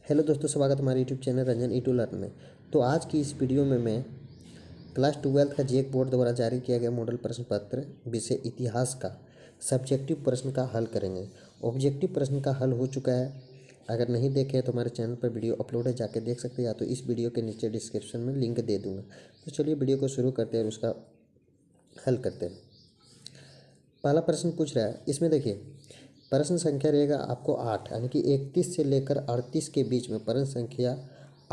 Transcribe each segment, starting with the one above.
Hello दोस्तों, स्वागत है हमारे YouTube channel Ranjan E to learn में। तो आज की इस वीडियो में मैं क्लास 12 का जेक बोर्ड द्वारा जारी किया गया मॉडल प्रश्न पत्र विषय इतिहास का सब्जेक्टिव प्रश्न का हल करेंगे। ऑब्जेक्टिव प्रश्न का हल हो चुका है। अगर नहीं देखे तो हमारे चैनल पर वीडियो अपलोड है, जाके देख सकते हैं, या तो इस वीडियो के नीचे डिस्क्रिप्शन में लिंक दे दूँगा। तो चलिए वीडियो को शुरू करते हैं और उसका हल करते हैं। पहला प्रश्न पूछ रहा है, इसमें देखिए प्रश्न संख्या रहेगा आपको 8, यानी कि 31 से लेकर 38 के बीच में प्रश्न संख्या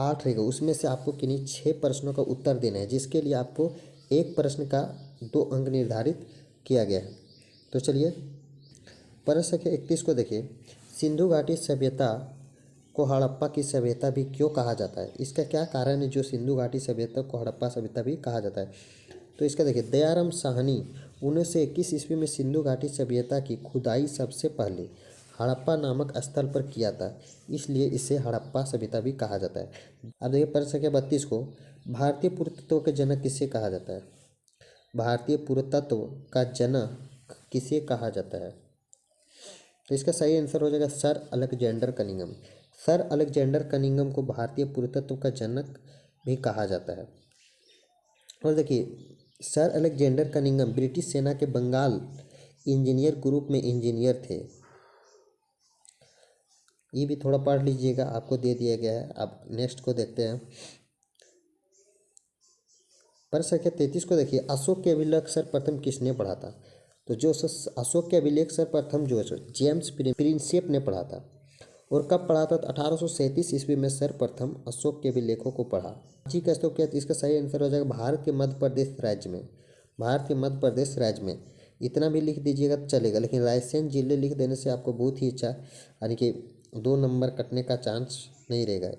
8 रहेगा। उसमें से आपको किन्हीं 6 प्रश्नों का उत्तर देना है, जिसके लिए आपको एक प्रश्न का 2 अंक निर्धारित किया गया है। तो चलिए प्रश्न संख्या 31 को देखिए, सिंधु घाटी सभ्यता को हड़प्पा की सभ्यता भी क्यों कहा जाता है? इसका क्या कारण है जो सिंधु घाटी सभ्यता को हड़प्पा सभ्यता भी कहा जाता है? तो इसका देखिए, दयाराम साहनी 1921 ईस्वी में सिंधु घाटी सभ्यता की खुदाई सबसे पहले हड़प्पा नामक स्थल पर किया था, इसलिए इसे हड़प्पा सभ्यता भी कहा जाता है। अब देखिए प्रश्न संख्या 32 को, भारतीय पुरातत्व के जनक किसे कहा जाता है? भारतीय पुरातत्व का जनक किसे कहा जाता है? तो इसका सही आंसर हो जाएगा sir Alexander Cunningham. Sir Alexander Cunningham को भारतीय पुरातत्व का जनक भी कहा जाता है। और देखिए सर अलेक्जेंडर कनिंघम ब्रिटिश सेना के बंगाल इंजीनियर ग्रुप में इंजीनियर थे। ये भी थोड़ा पढ़ लीजिएगा, आपको दे दिया गया है। अब नेक्स्ट को देखते हैं। प्रश्न संख्या 33 को देखिए, अशोक के अभिलेख सर्वप्रथम किसने पढ़ा था? तो जो अशोक के अभिलेख सर्वप्रथम जो है जेम्स प्रिंसेप ने पढ़ा था। और कब पढ़ा था? तो 1837 ईस्वी में सर्वप्रथम अशोक के अभिलेखों को पढ़ा। जी का तो क्या, इसका सही आंसर हो जाएगा भारत के मध्य प्रदेश राज्य में। भारत के मध्य प्रदेश राज्य में इतना भी लिख दीजिएगा तो चलेगा, लेकिन रायसेन जिले लिख देने से आपको बहुत ही अच्छा, यानी कि 2 नंबर कटने का चांस नहीं रहेगा।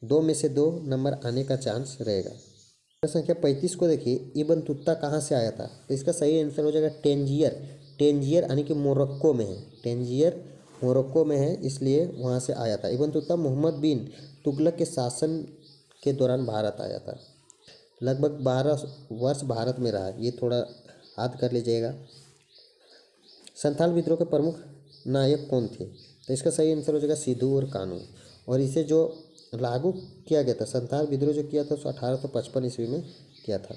2 में से 2 नंबर आने का चांस रहेगा। प्रश्न संख्या 35 को देखिए, इब्न तुत्ता कहाँ से आया था? तो इसका सही आंसर हो जाएगा टेंजियर। टेंजियर यानी कि मोरक्को में है। टेंजियर मोरक्को में है, इसलिए वहाँ से आया था। इब्न तुत्ता मोहम्मद बिन तुगलक के शासन के दौरान भारत आया था। लगभग 12 वर्ष भारत में रहा। ये थोड़ा याद कर लीजिएगा। संथाल विद्रोह के प्रमुख नायक कौन थे? तो इसका सही आंसर हो जाएगा सिद्धू और कानू। और इसे जो लागू किया गया था, संथाल विद्रोह जो किया था, 1855 ईस्वी में किया था।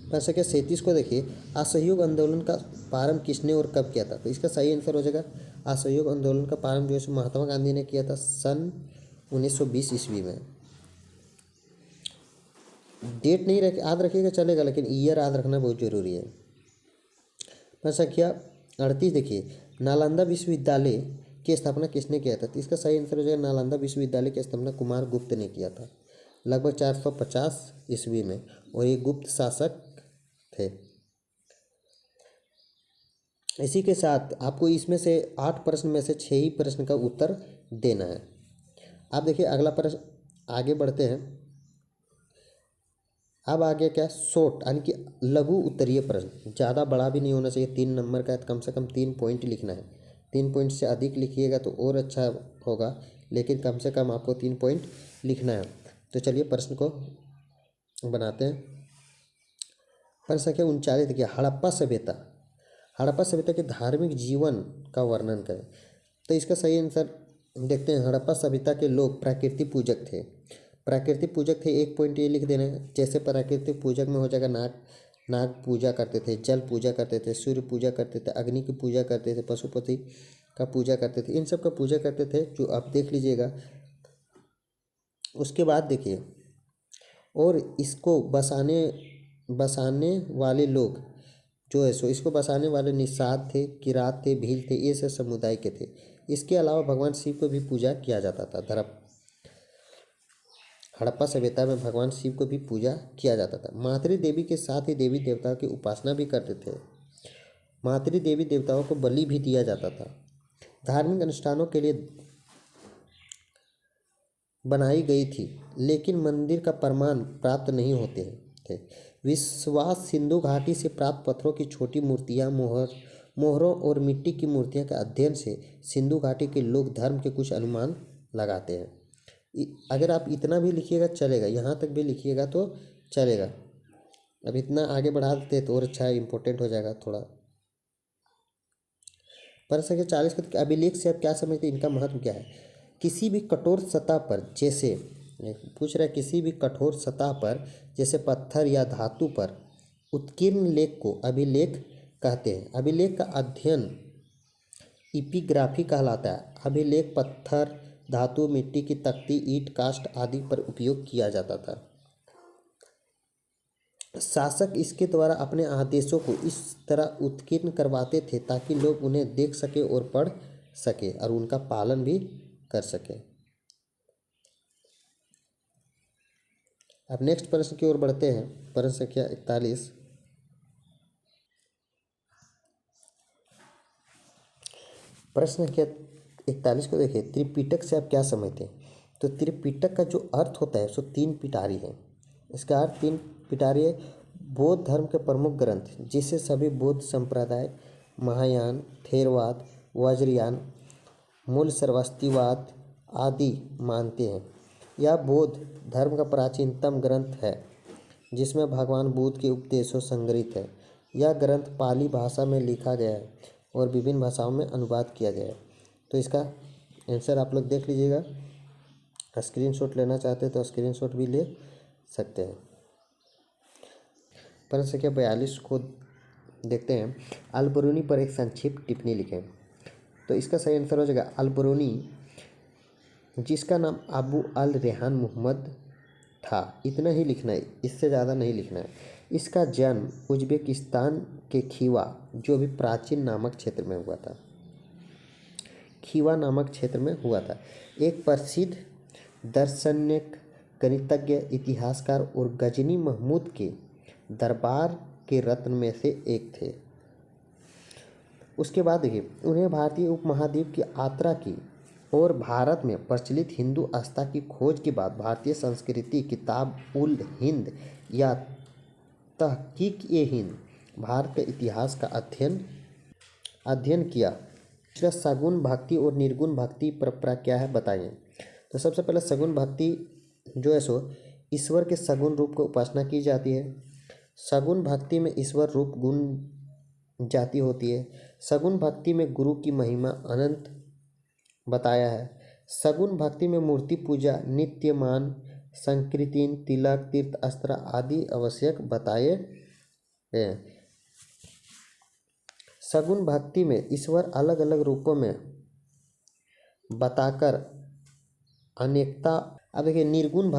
प्रश्न संख्या 37 को देखिए, असहयोग आंदोलन का प्रारंभ किसने और कब किया था? तो इसका सही आंसर हो जाएगा असहयोग आंदोलन का प्रारंभ जो है महात्मा गांधी ने किया था सन 1920 ईस्वी में। डेट नहीं याद रखिएगा चलेगा, लेकिन ईयर याद रखना बहुत जरूरी है। प्रश्न संख्या 38 देखिए, नालंदा विश्वविद्यालय की स्थापना किसने किया था? तो इसका सही आंसर हो जाएगा नालंदा विश्वविद्यालय की स्थापना कुमार गुप्त ने किया था लगभग 450 ईस्वी में, और ये गुप्त शासक थे। इसी के साथ आपको इसमें से 8 प्रश्न में से 6 ही प्रश्न का उत्तर देना है। आप देखिए अगला प्रश्न, आगे बढ़ते हैं। अब आगे क्या, शॉर्ट यानी कि लघु उत्तरीय प्रश्न। ज़्यादा बड़ा भी नहीं होना चाहिए, 3 नंबर का है तो कम से कम 3 पॉइंट लिखना है। 3 पॉइंट से अधिक लिखिएगा तो और अच्छा होगा, लेकिन कम से कम आपको 3 पॉइंट लिखना है। तो चलिए प्रश्न को बनाते हैं। प्रश्न संख्या 39 देखिए, हड़प्पा सभ्यता, हड़प्पा सभ्यता के धार्मिक जीवन का वर्णन करें। तो इसका सही आंसर देखते हैं। हड़प्पा सभ्यता के लोग प्राकृतिक पूजक थे। प्राकृतिक पूजक थे, 1 पॉइंट ये लिख देना है। जैसे प्राकृतिक पूजक में हो जाएगा नाग पूजा करते थे, जल पूजा करते थे, सूर्य पूजा करते थे, अग्नि की पूजा करते थे, पशुपति का पूजा करते थे, इन सब का पूजा करते थे, जो आप देख लीजिएगा। उसके बाद देखिए, और इसको बसाने वाले लोग जो है सो इसको बसाने वाले निषाद थे, किरात थे, भील थे, ये सब समुदाय के थे। इसके अलावा भगवान शिव को भी पूजा किया जाता था। हड़प्पा सभ्यता में भगवान शिव को भी पूजा किया जाता था। मातृ देवी के साथ ही देवी देवताओं की उपासना भी करते थे। मातृ देवी देवताओं को बलि भी दिया जाता था। धार्मिक अनुष्ठानों के लिए बनाई गई थी, लेकिन मंदिर का प्रमाण प्राप्त नहीं होते थे। विश्वास, सिंधु घाटी से प्राप्त पत्थरों की छोटी मूर्तियाँ, मोहरों और मिट्टी की मूर्तियाँ के अध्ययन से सिंधु घाटी के लोग धर्म के कुछ अनुमान लगाते हैं। अगर आप इतना भी लिखिएगा चलेगा, यहाँ तक भी लिखिएगा तो चलेगा। अब इतना आगे बढ़ा देते तो और अच्छा इंपॉर्टेंट हो जाएगा थोड़ा। प्रश्न संख्या 40 का, अभिलेख से आप क्या समझते हैं, इनका महत्व क्या है? किसी भी कठोर सतह पर जैसे पूछ रहा है किसी भी कठोर सतह पर जैसे पत्थर या धातु पर उत्कीर्ण लेख को अभिलेख कहते हैं। अभिलेख का अध्ययन इपिग्राफी कहलाता है। अभिलेख पत्थर, धातु, मिट्टी की तख्ती, ईंट, काष्ठ आदि पर उपयोग किया जाता था। शासक इसके द्वारा अपने आदेशों को इस तरह उत्कीर्ण करवाते थे ताकि लोग उन्हें देख सके और पढ़ सके और उनका पालन भी कर सके। अब नेक्स्ट प्रश्न की ओर बढ़ते हैं। प्रश्न संख्या 41। प्रश्न संख्या 41 को देखिए, त्रिपिटक से आप क्या समझते हैं? तो त्रिपिटक का जो अर्थ होता है सो तीन पिटारी है। इसका अर्थ तीन पिटारी है। बौद्ध धर्म के प्रमुख ग्रंथ जिसे सभी बौद्ध संप्रदाय महायान, थेरवाद, वज्रयान, मूल सरस्वतीवाद आदि मानते हैं। यह बौद्ध धर्म का प्राचीनतम ग्रंथ है जिसमें भगवान बुद्ध के उपदेशों संग्रहित है। यह ग्रंथ पाली भाषा में लिखा गया है और विभिन्न भाषाओं में अनुवाद किया गया है। तो इसका आंसर आप लोग देख लीजिएगा। स्क्रीनशॉट लेना चाहते हैं तो स्क्रीनशॉट भी ले सकते हैं। प्रश्न संख्या 42 को देखते हैं। अल-बरूनी पर एक संक्षिप्त टिप्पणी लिखें। तो इसका सही आंसर हो जाएगा अल-बरूनी, जिसका नाम अबू अल रेहान मोहम्मद था। इतना ही लिखना है, इससे ज़्यादा नहीं लिखना है। इसका जन्म उज्बेकिस्तान के खीवा, जो भी प्राचीन नामक क्षेत्र में हुआ था, खीवा नामक क्षेत्र में हुआ था। एक प्रसिद्ध दार्शनिक, गणितज्ञ, इतिहासकार और गजनी महमूद के दरबार के रत्न में से एक थे। उसके बाद देखिए, उन्हें भारतीय उपमहाद्वीप की यात्रा की और भारत में प्रचलित हिंदू आस्था की खोज के बाद भारतीय संस्कृति, किताब उल हिंद या तहकीक-ए-हिंद, भारत के इतिहास का अध्ययन किया। दूसरा, सगुण भक्ति और निर्गुण भक्ति परंपरा क्या है बताइए। तो सबसे पहले सगुण भक्ति जो है सो ईश्वर के सगुण रूप को उपासना की जाती है। सगुण भक्ति में ईश्वर रूप गुण जाति होती है। सगुण भक्ति में गुरु की महिमा अनंत बताया है। सगुण भक्ति में मूर्ति पूजा, नित्यमान, संकीर्तन, तिलक, तीर्थ, अस्त्र आदि आवश्यक बताए हैं। सगुण भक्ति में ईश्वर अलग अलग रूपों में बताकर अनेकता। अब देखिए, निर्गुण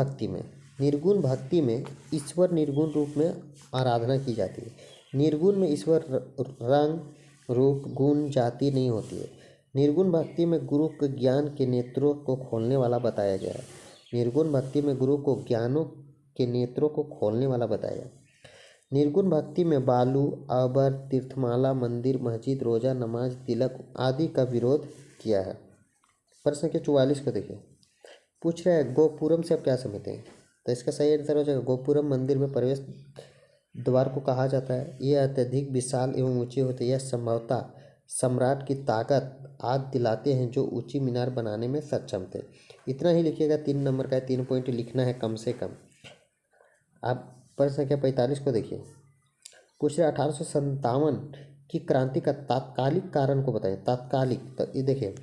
भक्ति में ईश्वर निर्गुण रूप में आराधना की जाती है। निर्गुण में ईश्वर रंग, रूप, गुण, जाति नहीं होती है। निर्गुण भक्ति में गुरु के ज्ञान के नेत्रों को खोलने वाला बताया गया है। निर्गुण भक्ति में गुरु को ज्ञानों के नेत्रों को खोलने वाला बताया गया। निर्गुण भक्ति में बालू, अबर, तीर्थमाला, मंदिर, मस्जिद, रोजा, नमाज, तिलक आदि का विरोध किया है। प्रश्न के 44 को देखिए। पूछ रहे हैं गोपुरम से आप क्या समझते हैं। तो इसका सही आंसर हो जाएगा गोपुरम मंदिर में प्रवेश द्वार को कहा जाता है। ये अत्यधिक विशाल एवं ऊंचे होते हैं। यह संभवतः सम्राट की ताकत याद दिलाते हैं जो ऊंची मीनार बनाने में सक्षम थे। इतना ही लिखिएगा। 3 नंबर का है, 3 पॉइंट लिखना है कम से कम। आप प्रश्न संख्या 45 को देखिए। पूछ रहे 1857 की क्रांति का तात्कालिक कारण को बताइए। तात्कालिक, तो ये देखिए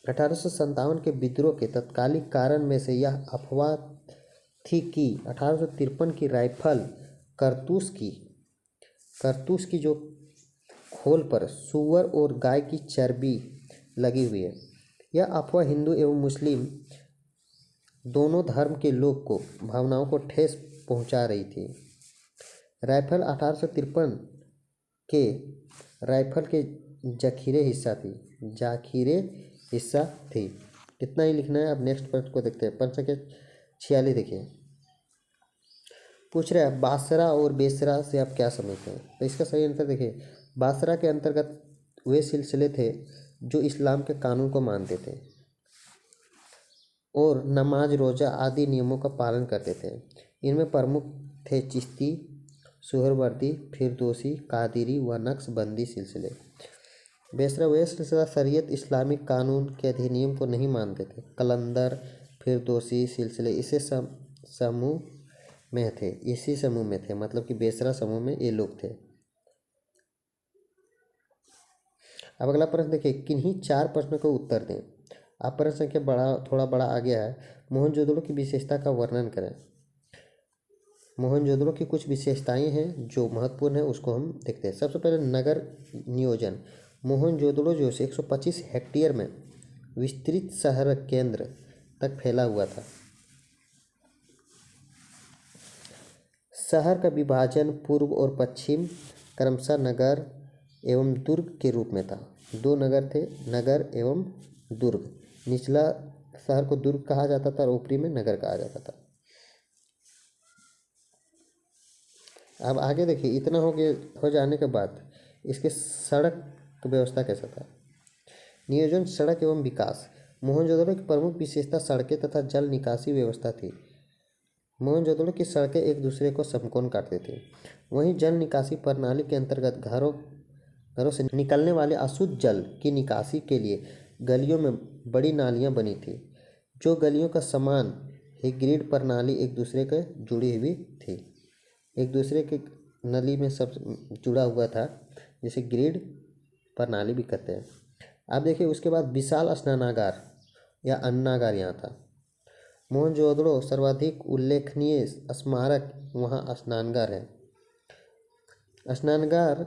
1857 के विद्रोह के तत्कालिक कारण में से यह अफवाह थी कि 1853 की राइफल कारतूस की जो खोल पर सूअर और गाय की चर्बी लगी हुई है। यह अफवाह हिंदू एवं मुस्लिम दोनों धर्म के लोग को भावनाओं को ठेस पहुंचा रही थी। राइफल 1853 के राइफल के जखीरे हिस्सा थी। कितना ही लिखना है। अब नेक्स्ट प्रश्न को देखते हैं। प्रश्न के 46 देखिए। पूछ रहे हैं बासरा और बेसरा से आप क्या समझते हैं। तो इसका सही आंसर देखिए। बासरा के अंतर्गत वे सिलसिले थे जो इस्लाम के कानून को मानते थे और नमाज, रोजा आदि नियमों का पालन करते थे। इनमें प्रमुख थे चिश्ती, सुहरवर्दी, फिरदौसी, कादिरी व नक्शबंदी सिलसिले। बेसरा वे सिलसिला शरीयत, इस्लामिक कानून के अधिनियम को नहीं मानते थे। कलंदर, फिरदौसी सिलसिले इसी समूह में थे। मतलब कि बेसरा समूह में ये लोग थे। अब अगला प्रश्न देखिए। किन्हीं 4 प्रश्नों का उत्तर दें। अब प्रश्न संख्या थोड़ा बड़ा आ गया है। मोहनजोदड़ो की विशेषता का वर्णन करें। मोहनजोदड़ो की कुछ विशेषताएं हैं जो महत्वपूर्ण है, उसको हम देखते हैं। सबसे पहले नगर नियोजन। मोहनजोदड़ो जो 125 हेक्टेयर में विस्तृत शहर केंद्र तक फैला हुआ था। शहर का विभाजन पूर्व और पश्चिम क्रमशः नगर एवं दुर्ग के रूप में था। दो नगर थे, नगर एवं दुर्ग। निचला शहर को दुर्ग कहा जाता था और ऊपरी में नगर कहा जाता था। अब आगे देखिए, इतना हो जाने के बाद इसके सड़क व्यवस्था कैसा था। नियोजन, सड़क एवं विकास। मोहनजोदड़ो की प्रमुख विशेषता सड़कें तथा जल निकासी व्यवस्था थी। मोहनजोदड़ो की सड़कें एक दूसरे को समकोण काटती थी। वहीं जल निकासी प्रणाली के अंतर्गत घरों से निकलने वाले अशुद्ध जल की निकासी के लिए गलियों में बड़ी नालियां बनी थी। जो गलियों का समान ही ग्रिड प्रणाली एक दूसरे के जुड़ी हुई थी। एक दूसरे के नली में सब जुड़ा हुआ था, जिसे ग्रिड प्रणाली भी कहते हैं। अब देखिए, उसके बाद विशाल स्नानागार या अन्नागार यहाँ था। मोहनजोदड़ो सर्वाधिक उल्लेखनीय स्मारक वहाँ स्नानगार है। स्नानगार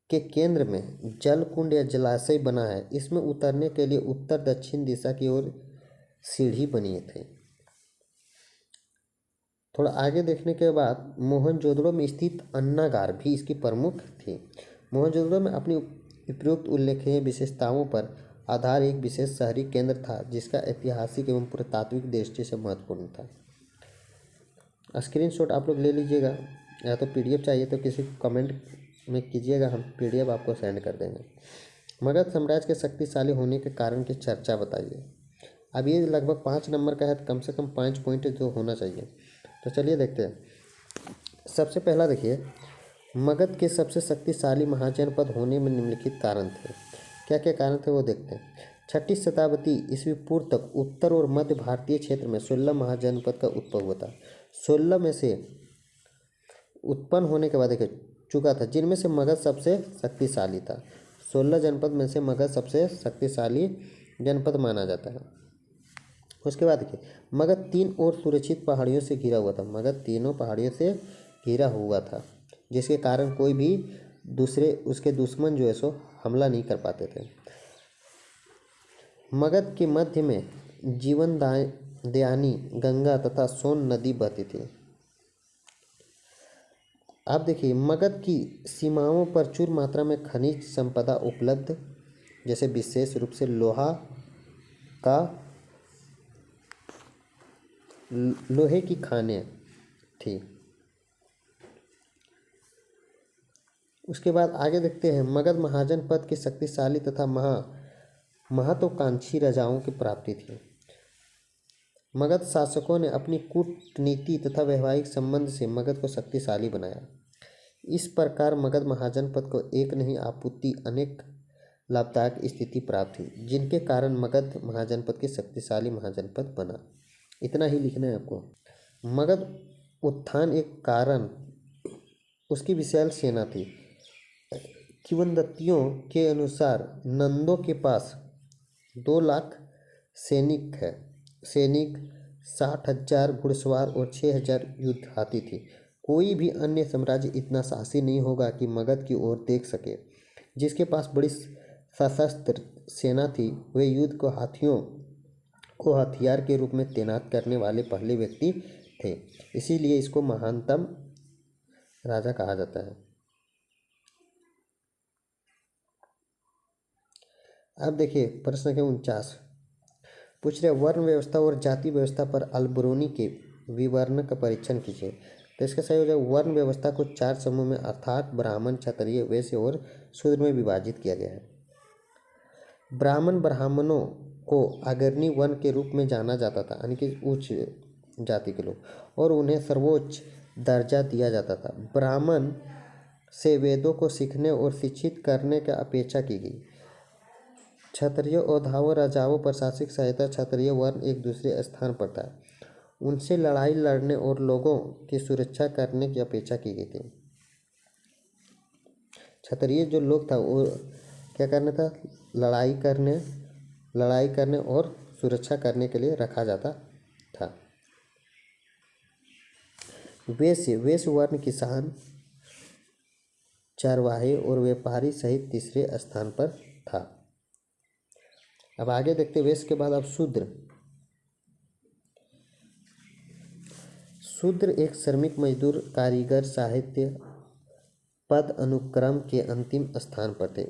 के केंद्र में जल कुंड या जलाशय बना है। इसमें उतरने के लिए उत्तर दक्षिण दिशा की ओर सीढ़ी बनी थी। थोड़ा आगे देखने के बाद मोहनजोदड़ो में स्थित अन्नागार भी इसकी प्रमुख थी। मोहनजोदड़ो में अपनी उपयुक्त उल्लेखनीय विशेषताओं पर आधार एक विशेष शहरी केंद्र था, जिसका ऐतिहासिक एवं पुरातात्विक दृष्टि से महत्वपूर्ण था। स्क्रीनशॉट आप लोग ले लीजिएगा, या तो पीडीएफ चाहिए तो किसी कमेंट में कीजिएगा, हम पीडीएफ आपको सेंड कर देंगे। मगध साम्राज्य के शक्तिशाली होने के कारण की चर्चा बताइए। अब ये लगभग 5 नंबर का है, तो कम से कम 5 पॉइंट जो होना चाहिए। तो चलिए देखते हैं। सबसे पहला देखिए, मगध के सबसे शक्तिशाली महाजनपद होने में निम्नलिखित कारण थे। क्या क्या कारण थे वो देखते हैं। 6वीं शताब्दी ईस्वी पूर्व तक उत्तर और मध्य भारतीय क्षेत्र में 16 महाजनपद का उद्भव हुआ था। 16 में से उत्पन्न होने के बाद देखिए चुका था, जिनमें से मगध सबसे शक्तिशाली था। 16 जनपद में से मगध सबसे शक्तिशाली जनपद माना जाता है। उसके बाद देखिए, मगध 3 और सुरक्षित पहाड़ियों से घिरा हुआ था। मगध 3 पहाड़ियों से घिरा हुआ था, जिसके कारण कोई भी दूसरे उसके दुश्मन जो है सो हमला नहीं कर पाते थे। मगध के मध्य में जीवन दयानी गंगा तथा सोन नदी बहती थी। अब देखिए, मगध की सीमाओं पर प्रचुर मात्रा में खनिज संपदा उपलब्ध, जैसे विशेष रूप से लोहे की खानें थी। उसके बाद आगे देखते हैं, मगध महाजनपद के शक्तिशाली तथा महत्वाकांक्षी राजाओं की प्राप्ति थी। मगध शासकों ने अपनी कूटनीति तथा वैवाहिक संबंध से मगध को शक्तिशाली बनाया। इस प्रकार मगध महाजनपद को एक नहीं आपूर्ति अनेक लाभदायक स्थिति प्राप्त हुई, जिनके कारण मगध महाजनपद के शक्तिशाली महाजनपद बना। इतना ही लिखना है आपको। मगध उत्थान एक कारण उसकी विशाल सेना थी। किंवदंतियों के अनुसार नंदों के पास 2 लाख सैनिक 60,000 घुड़सवार और 6,000 युद्ध हाथी थी। कोई भी अन्य साम्राज्य इतना साहसी नहीं होगा कि मगध की ओर देख सके। जिसके पास बड़ी सशस्त्र सेना थी, वे युद्ध को हाथियों को हथियार के रूप में तैनात करने वाले पहले व्यक्ति थे। इसीलिए इसको महानतम राजा कहा जाता है। अब देखिए, प्रश्न संख्या 49 पूछ रहे, वर्ण व्यवस्था और जाति व्यवस्था पर अलबरूनी के विवरण का परीक्षण कीजिए। तो इसका सही हो जाएगा, वर्ण व्यवस्था को 4 समूह में अर्थात ब्राह्मण, क्षत्रिय, वैश्य और शूद्र में विभाजित किया गया है। ब्राह्मणों को अग्रणी वर्ण के रूप में जाना जाता था, यानी कि उच्च जाति के लोग, और उन्हें सर्वोच्च दर्जा दिया जाता था। ब्राह्मण से वेदों को सीखने और शिक्षित करने की अपेक्षा की गई। क्षत्रिय औधाओं, राजाओं, प्रशासनिक सहायता क्षत्रिय वर्ण एक दूसरे स्थान पर था। उनसे लड़ाई लड़ने और लोगों की सुरक्षा करने की अपेक्षा की गई थी। क्षत्रिय जो लोग था वो क्या करना था, लड़ाई करने लड़ाई करने और सुरक्षा करने के लिए रखा जाता था। वैश्य वर्ण किसान, चरवाहे और व्यापारी सहित तीसरे स्थान पर था। अब आगे देखते वैश्य के बाद अब शूद्र। शूद्र एक श्रमिक, मजदूर, कारीगर, साहित्य पद अनुक्रम के अंतिम स्थान पर थे।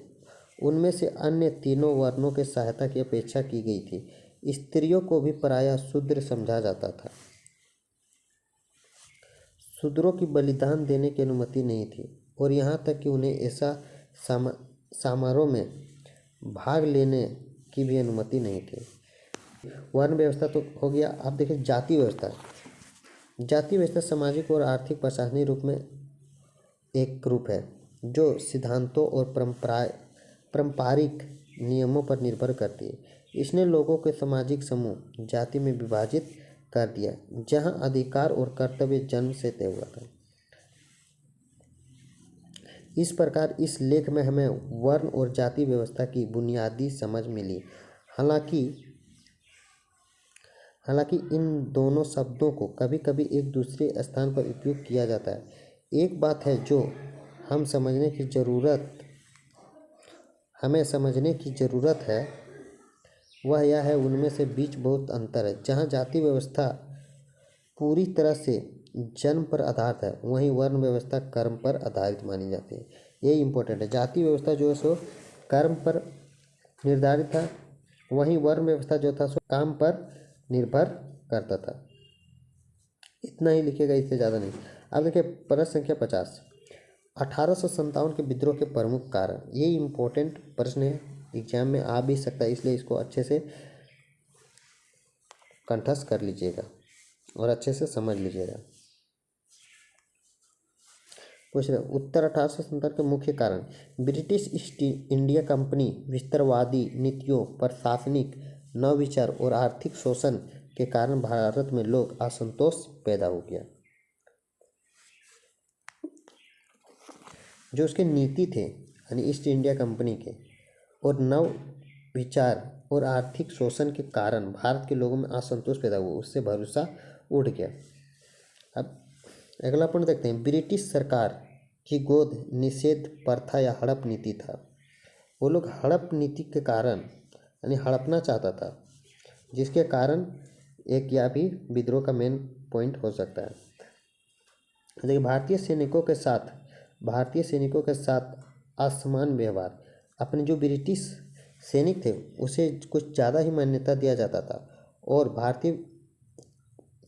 उनमें से अन्य तीनों वर्णों के सहायता की अपेक्षा की गई थी। स्त्रियों को भी प्रायः शूद्र समझा जाता था। शूद्रों की बलिदान देने की अनुमति नहीं थी और यहाँ तक कि उन्हें ऐसा समारोह में भाग लेने की भी अनुमति नहीं थी। वर्ण व्यवस्था तो हो गया। अब देखिए जाति व्यवस्था। जाति व्यवस्था सामाजिक और आर्थिक प्रशासनिक रूप में एक रूप है जो सिद्धांतों और पारंपरिक नियमों पर निर्भर करती है। इसने लोगों के सामाजिक समूह जाति में विभाजित कर दिया, जहां अधिकार और कर्तव्य जन्म से तय हुआ था। इस प्रकार इस लेख में हमें वर्ण और जाति व्यवस्था की बुनियादी समझ मिली। हालांकि इन दोनों शब्दों को कभी कभी एक दूसरे स्थान पर उपयोग किया जाता है। एक बात है जो हमें समझने की ज़रूरत है, वह यह है उनमें से बीच बहुत अंतर है। जहाँ जाति व्यवस्था पूरी तरह से जन्म पर आधारित है, वहीं वर्ण व्यवस्था कर्म पर आधारित मानी जाती है। ये इम्पोर्टेंट है। जाति व्यवस्था जो है सो कर्म पर निर्धारित था, वहीं वर्ण व्यवस्था जो था सो काम पर निर्भर करता था। इतना ही लिखिएगा, इससे ज़्यादा नहीं। अब देखिए प्रश्न संख्या 50, 1857 के विद्रोह के प्रमुख कारण। ये इम्पोर्टेंट प्रश्न है, एग्जाम में आ भी सकता है, इसलिए इसको अच्छे से कंठस्थ कर लीजिएगा और अच्छे से समझ लीजिएगा। पूछ रहे उत्तर 1857 के मुख्य कारण। ब्रिटिश ईस्ट इंडिया कंपनी विस्तारवादी नीतियों, प्रशासनिक नवविचार और आर्थिक शोषण के कारण भारत में लोग असंतोष पैदा हो गया। जो उसके नीति थे यानी ईस्ट इंडिया कंपनी के और नव विचार और आर्थिक शोषण के कारण भारत के लोगों में असंतोष पैदा हुआ, उससे भरोसा उठ गया। अब अगला पॉइंट देखते हैं। ब्रिटिश सरकार की गोद निषेध प्रथा या हड़प नीति था। वो लोग हड़प नीति के कारण यानी हड़पना चाहता था, जिसके कारण एक या भी विद्रोह का मेन पॉइंट हो सकता है। देखिए भारतीय सैनिकों के साथ असमान व्यवहार। अपने जो ब्रिटिश सैनिक थे उसे कुछ ज़्यादा ही मान्यता दिया जाता था और भारतीय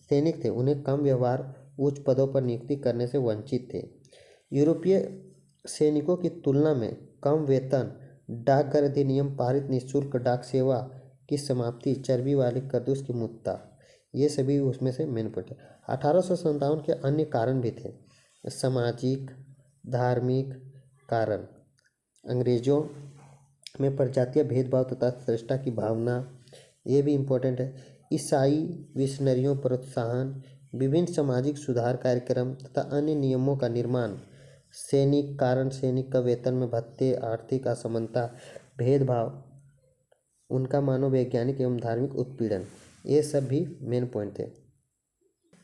सैनिक थे उन्हें कम व्यवहार, उच्च पदों पर नियुक्ति करने से वंचित थे। यूरोपीय सैनिकों की तुलना में कम वेतन, डाकघर अधिनियम पारित, निःशुल्क डाक सेवा की समाप्ति, चर्बी वाले कद्दूस की मुद्दा, ये सभी उसमें से मेन पॉइंट है। 1857 के अन्य कारण भी थे। सामाजिक धार्मिक कारण, अंग्रेजों में प्रजातीय भेदभाव तथा श्रेष्ठता की भावना, ये भी इम्पोर्टेंट है। ईसाई मिशनरियों प्रोत्साहन, विभिन्न सामाजिक सुधार कार्यक्रम तथा अन्य नियमों का निर्माण। सैनिक कारण, सैनिक का वेतन में भत्ते, आर्थिक असमानता, भेदभाव, उनका मनोवैज्ञानिक एवं धार्मिक उत्पीड़न, ये सब भी मेन पॉइंट थे।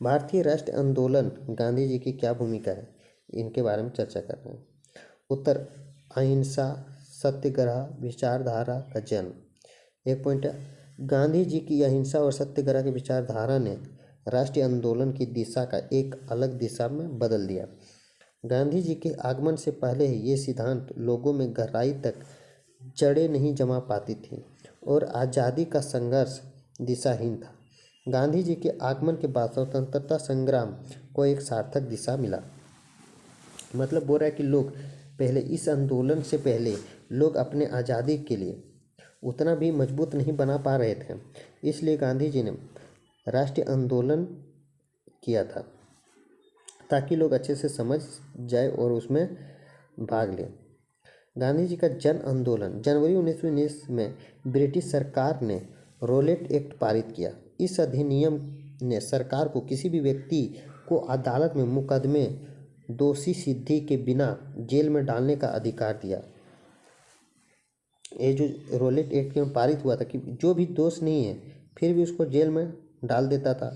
भारतीय राष्ट्रीय आंदोलन, गांधी जी की क्या भूमिका है, इनके बारे में चर्चा कर रहे हैं। उत्तर अहिंसा सत्याग्रह विचारधारा का जन्म। एक पॉइंट है, गांधी जी की अहिंसा और सत्याग्रह की विचारधारा ने राष्ट्रीय आंदोलन की दिशा का एक अलग दिशा में बदल दिया। गांधी जी के आगमन से पहले ही ये सिद्धांत लोगों में गहराई तक जड़ें नहीं जमा पाती थी और आज़ादी का संघर्ष दिशाहीन था। गांधी जी के आगमन के बाद स्वतंत्रता संग्राम को एक सार्थक दिशा मिला। मतलब बोल रहा है कि लोग पहले इस आंदोलन से पहले लोग अपने आज़ादी के लिए उतना भी मजबूत नहीं बना पा रहे थे, इसलिए गांधी जी ने राष्ट्रीय आंदोलन किया था ताकि लोग अच्छे से समझ जाए और उसमें भाग लें। गांधी जी का जन आंदोलन। जनवरी 1919 में ब्रिटिश सरकार ने रोलेट एक्ट पारित किया। इस अधिनियम ने सरकार को किसी भी व्यक्ति को अदालत में मुकदमे दोषी सिद्धि के बिना जेल में डालने का अधिकार दिया। ये जो रॉलेट एक्ट में पारित हुआ था कि जो भी दोष नहीं है फिर भी उसको जेल में डाल देता था।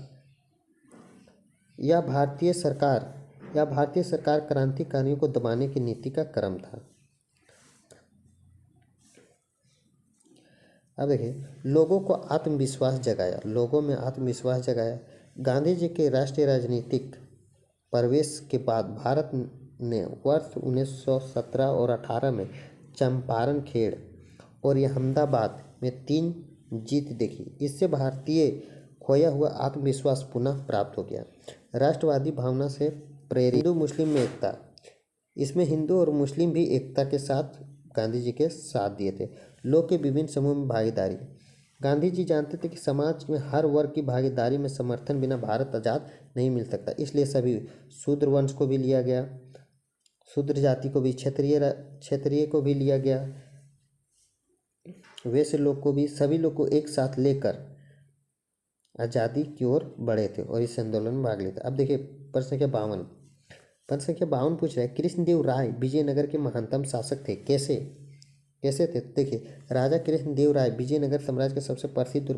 यह भारतीय सरकार क्रांतिकारियों को दबाने की नीति का क्रम था। अब देखिए, लोगों में आत्मविश्वास जगाया। गांधी जी के राष्ट्रीय राजनीतिक प्रवेश के बाद भारत ने वर्ष 1917 और 18 में चंपारण खेड़ और अहमदाबाद में 3 जीत देखी। इससे भारतीय खोया हुआ आत्मविश्वास पुनः प्राप्त हो गया। राष्ट्रवादी भावना से प्रेरित हिंदू मुस्लिम में एकता, इसमें हिंदू और मुस्लिम भी एकता के साथ गांधी जी के साथ दिए थे। लोग के विभिन्न समूह में भागीदारी, गांधी जी जानते थे कि समाज में हर वर्ग की भागीदारी में समर्थन बिना भारत आज़ाद नहीं मिल सकता, इसलिए सभी शूद्र वंश को भी लिया गया, शूद्र जाति को भी, क्षत्रिय को भी लिया गया, वैसे लोग को भी, सभी लोग को एक साथ लेकर आज़ादी की ओर बढ़े थे और इस आंदोलन में भाग लेते। अब देखिए प्रश्न संख्या 52 पूछ रहा है, कृष्णदेव राय विजयनगर के महानतम शासक थे, कैसे थे? देखिए, राजा कृष्णदेव राय विजयनगर साम्राज्य के सबसे प्रसिद्ध और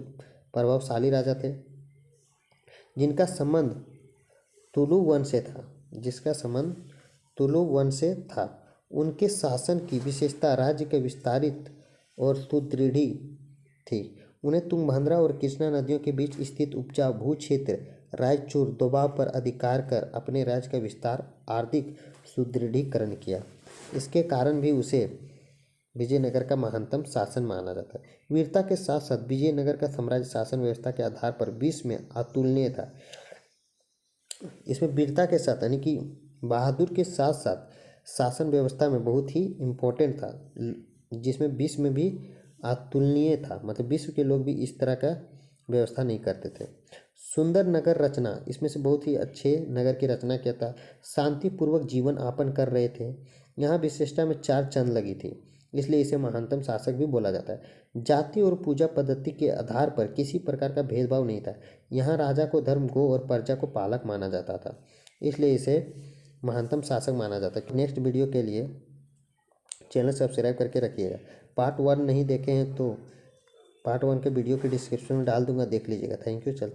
प्रभावशाली राजा थे, जिनका संबंध तुलु वंश से था। उनके शासन की विशेषता राज्य के विस्तारित और सुदृढ़ थी। उन्हें तुंगभद्रा और कृष्णा नदियों के बीच स्थित उपजाऊ भूक्षेत्र रायचूर दोबाव पर अधिकार कर अपने राज्य का विस्तार आर्थिक सुदृढ़ीकरण किया। इसके कारण भी उसे विजयनगर का महानतम शासन माना जाता है। वीरता के साथ साथ विजयनगर का साम्राज्य शासन व्यवस्था के आधार पर विश्व में अतुलनीय था। इसमें वीरता के साथ यानी कि बहादुर के साथ साथ शासन व्यवस्था में बहुत ही इम्पोर्टेंट था, जिसमें विश्व में भी अतुलनीय था, मतलब विश्व के लोग भी इस तरह का व्यवस्था नहीं करते थे। सुंदर नगर रचना, इसमें से बहुत ही अच्छे नगर की रचना किया था। शांतिपूर्वक जीवन यापन कर रहे थे। यहाँ विशेषता में 4 चंद लगी थी, इसलिए इसे महानतम शासक भी बोला जाता है। जाति और पूजा पद्धति के आधार पर किसी प्रकार का भेदभाव नहीं था। यहाँ राजा को धर्म, गो और प्रजा को पालक माना जाता था, इसलिए इसे महानतम शासक माना जाता है। नेक्स्ट वीडियो के लिए चैनल सब्सक्राइब करके रखिएगा। पार्ट 1 नहीं देखे हैं तो पार्ट 1 के वीडियो के डिस्क्रिप्शन में डाल दूंगा, देख लीजिएगा। Thank you. चलते